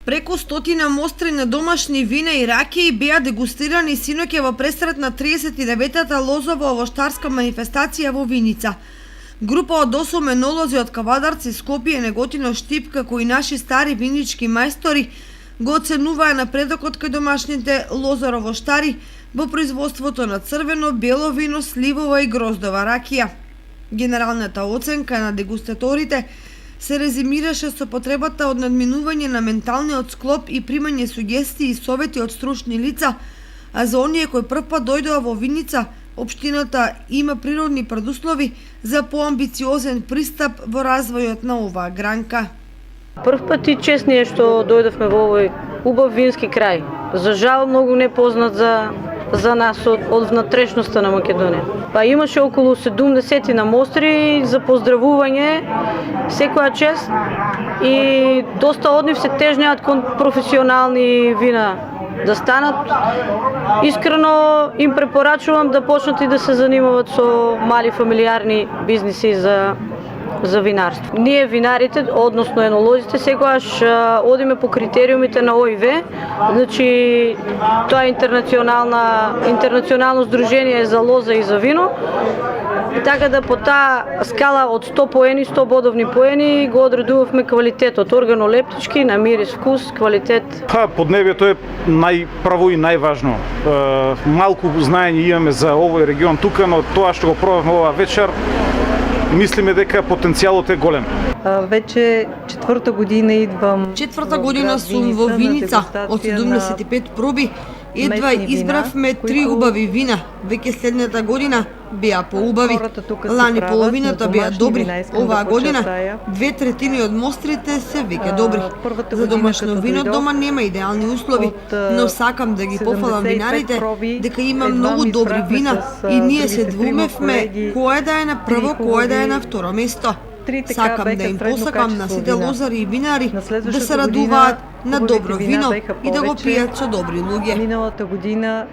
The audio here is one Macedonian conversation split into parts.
Преку стотина мостри на домашни вина и ракии беа дегустирани синоќа во пресрет на 39-та лозово-овоштарска манифестација во Виница. Група од 8 енолози од Кавадарци, Скопје, Неготино, Штип, како и наши стари винички мајстори го оценуваа напредокот кај домашните лозаровоштари во производството на црвено, бело вино, сливова и гроздова ракија. Генералната оценка на дегустаторите се резимираше со потребата од надминување на менталниот склоп и примање сугестии и совети од стручни лица, а за оние кои првпат дојдоа во Виница, општината има природни предуслови за поамбициозен пристап во развојот на оваа гранка. Прв пат и чест ние што дојдовме во овој убав вински крај. За жал многу непознат за нас од внатрешноста на Македонија. Па имаше околу 70 на мостри за поздравување, секоја чест и доста од нив се тежнеат кон професионални вина да станат. Искрено им препорачувам да почнат и да се занимават со мали фамилиарни бизниси за винарство. Ние винарите, односно енолозите, секогаш одиме по критериумите на ОИВ, значи тоа е интернационално здружение за лоза и за вино. И така да по таа скала од 100 поени, 100 бодовни поени го одредувавме квалитетот, органолептички, на мирис, вкус, квалитет. Поднебјето е најпрво и најважно. Малку знаење имаме за овој регион тука, но тоа што го пробавме оваа вечер, мислиме дека потенцијалот е голем. Вече четврта година идвам. Четврта година сум во Виница. Од 75 проби едва избравме 3 убави вина. Веќе следната година беа поубави. Лани половината беа добри. Оваа година 2/3 од мострите се веќе добри. За домашно вино дома нема идеални услови, но сакам да ги пофалам винарите дека има многу добри вина и ние се двумевме кој да е на прво, кој да е на второ место. Сакам да им посакам на сите лозари и винари да се радуваат на добро вино и да го пијат со добри луѓе. Миналата година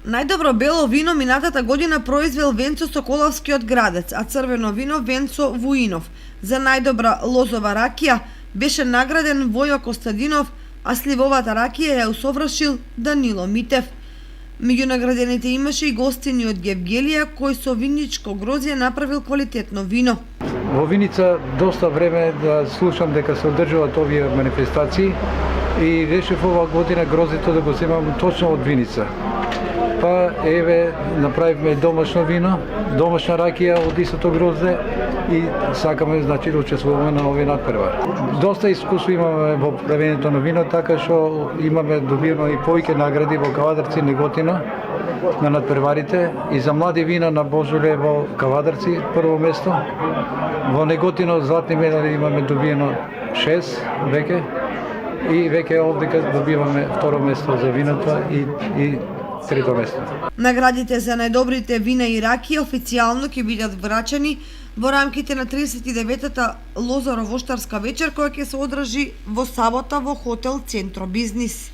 Најдобро бело вино минатата година произвел Венцо Соколовски од Градец, а црвено вино Венцо Вуинов. За најдобра лозова ракија беше награден Војо Костадинов, а сливовата ракија ја усовршил Данило Митев. Меѓу наградените имаше и гостини од Гевгелија, кој со виничко грозје направил квалитетно вино. Во Виница доста време да слушам дека се одржуваат овие манифестации и решив оваа година грозето да го земам точно од Виница. Па еве направивме домашно вино, домашна ракија од истото грозде и сакаме значи да учествуваме на овој надпревар. Доста искуство имаме во правењето на вино, така што имаме добиено и повеќе награди во Кавадарци, Неготино на надпреварите и за млади вина на Божуле во Кавадарци прво место. Во Неготино златни медали имаме добиено 6 веќе и веќе овдека добиваме второ место за виното и трето место. Наградите за најдобрите вина и ракии официјално ќе бидат врачени во рамките на 39-та лозаро-воштарска вечер која ќе се одржи во сабота во хотел Центро Бизнис.